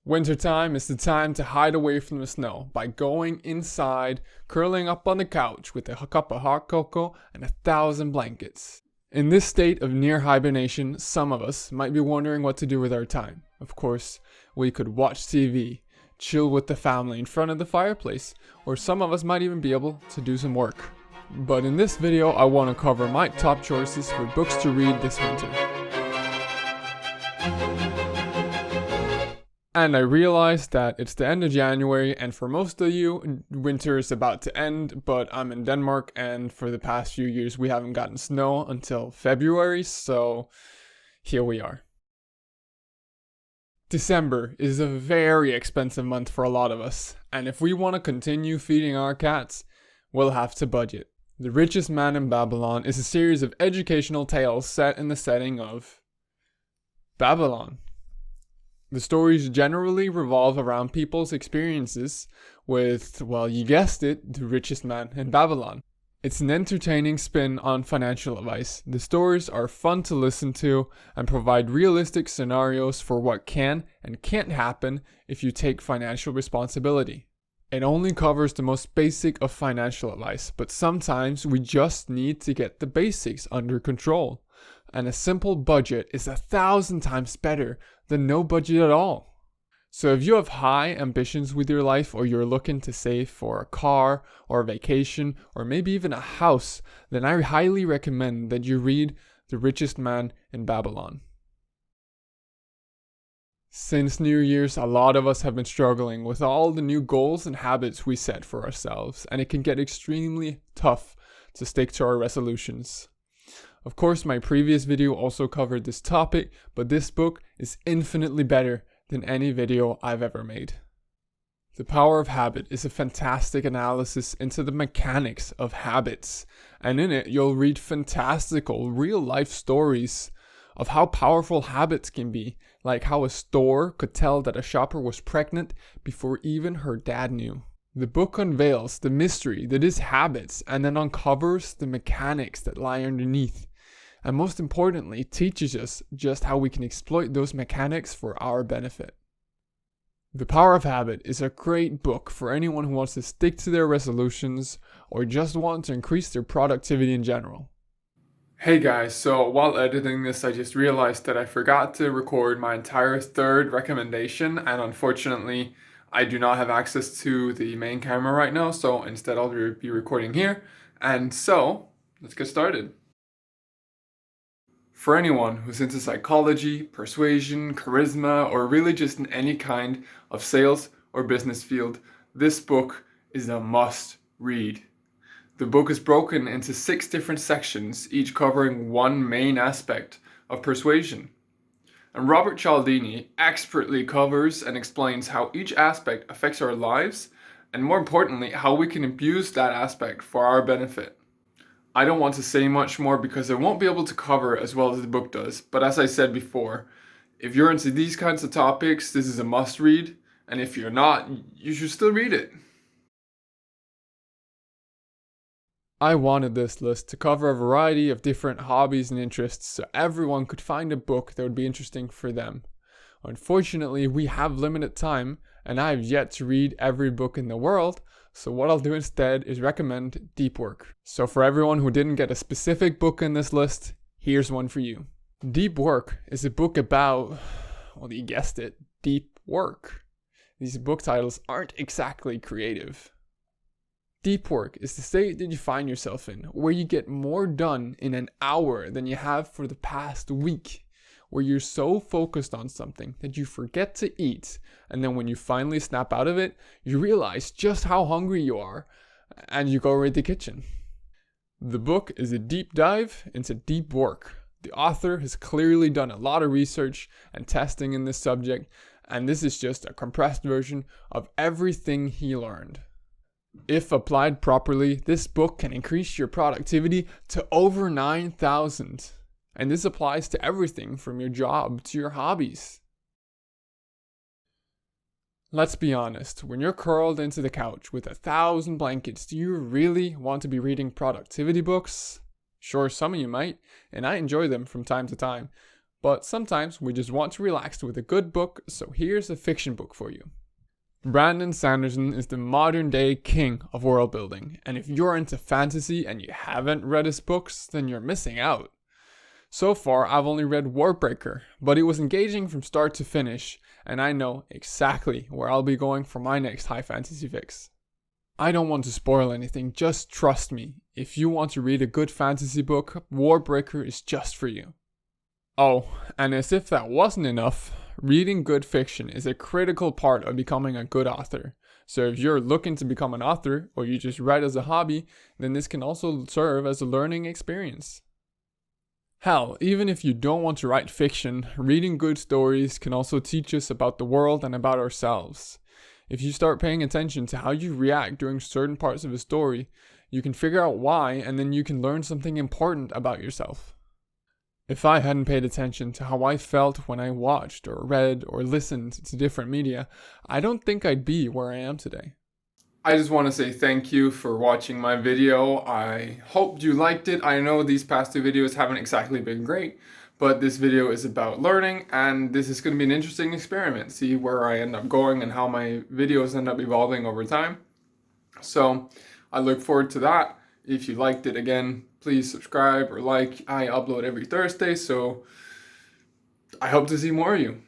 Wintertime is the time to hide away from the snow by going inside, curling up on the couch with a cup of hot cocoa and 1,000 blankets. In this state of near hibernation, some of us might be wondering what to do with our time. Of course, we could watch TV, chill with the family in front of the fireplace, or some of us might even be able to do some work. But in this video, I want to cover my top choices for books to read this winter. And I realized that it's the end of January, and for most of you, winter is about to end, but I'm in Denmark, and for the past few years, we haven't gotten snow until February, so here we are. December is a very expensive month for a lot of us, and if we want to continue feeding our cats, we'll have to budget. The Richest Man in Babylon is a series of educational tales set in the setting of Babylon. The stories generally revolve around people's experiences with, well, you guessed it, the richest man in Babylon. It's an entertaining spin on financial advice. The stories are fun to listen to and provide realistic scenarios for what can and can't happen if you take financial responsibility. It only covers the most basic of financial advice, but sometimes we just need to get the basics under control. And a simple budget is 1,000 times better than no budget at all. So if you have high ambitions with your life, or you're looking to save for a car or a vacation or maybe even a house, then I highly recommend that you read The Richest Man in Babylon. Since New Year's, a lot of us have been struggling with all the new goals and habits we set for ourselves, and it can get extremely tough to stick to our resolutions. Of course, my previous video also covered this topic, but this book is infinitely better than any video I've ever made. The Power of Habit is a fantastic analysis into the mechanics of habits, and in it you'll read fantastical real-life stories of how powerful habits can be, like how a store could tell that a shopper was pregnant before even her dad knew. The book unveils the mystery that is habits and then uncovers the mechanics that lie underneath. And most importantly, teaches us just how we can exploit those mechanics for our benefit. The Power of Habit is a great book for anyone who wants to stick to their resolutions or just want to increase their productivity in general. Hey guys, so while editing this, I just realized that I forgot to record my entire third recommendation, and unfortunately, I do not have access to the main camera right now, so instead I'll be recording here. And so, let's get started. For anyone who's into psychology, persuasion, charisma, or really just in any kind of sales or business field, this book is a must read. The book is broken into 6 different sections, each covering one main aspect of persuasion. And Robert Cialdini expertly covers and explains how each aspect affects our lives, and more importantly, how we can abuse that aspect for our benefit. I don't want to say much more because I won't be able to cover as well as the book does, but as I said before, if you're into these kinds of topics, this is a must read, and if you're not, you should still read it. I wanted this list to cover a variety of different hobbies and interests so everyone could find a book that would be interesting for them. Unfortunately, we have limited time, and I have yet to read every book in the world, so what I'll do instead is recommend deep work. So for everyone who didn't get a specific book in this list, here's one for you. Deep Work is a book about, well, you guessed it, deep work. These book titles aren't exactly creative. Deep work is the state that you find yourself in, where you get more done in an hour than you have for the past week, where you're so focused on something that you forget to eat, and then when you finally snap out of it, you realize just how hungry you are, and you go raid the kitchen. The book is a deep dive into deep work. The author has clearly done a lot of research and testing in this subject, and this is just a compressed version of everything he learned. If applied properly, this book can increase your productivity to over 9,000. And this applies to everything from your job to your hobbies. Let's be honest, when you're curled into the couch with 1,000 blankets, do you really want to be reading productivity books? Sure, some of you might, and I enjoy them from time to time. But sometimes we just want to relax with a good book, so here's a fiction book for you. Brandon Sanderson is the modern day king of world building, and if you're into fantasy and you haven't read his books, then you're missing out. So far, I've only read Warbreaker, but it was engaging from start to finish, and I know exactly where I'll be going for my next high fantasy fix. I don't want to spoil anything, just trust me. If you want to read a good fantasy book, Warbreaker is just for you. Oh, and as if that wasn't enough, reading good fiction is a critical part of becoming a good author. So if you're looking to become an author, or you just write as a hobby, then this can also serve as a learning experience. Hell, even if you don't want to write fiction, reading good stories can also teach us about the world and about ourselves. If you start paying attention to how you react during certain parts of a story, you can figure out why, and then you can learn something important about yourself. If I hadn't paid attention to how I felt when I watched or read or listened to different media, I don't think I'd be where I am today. I just want to say thank you for watching my video. I hope you liked it. I know these past two videos haven't exactly been great, but this video is about learning, and this is going to be an interesting experiment. See where I end up going and how my videos end up evolving over time. So I look forward to that. If you liked it, again, please subscribe or like. I upload every Thursday, so I hope to see more of you.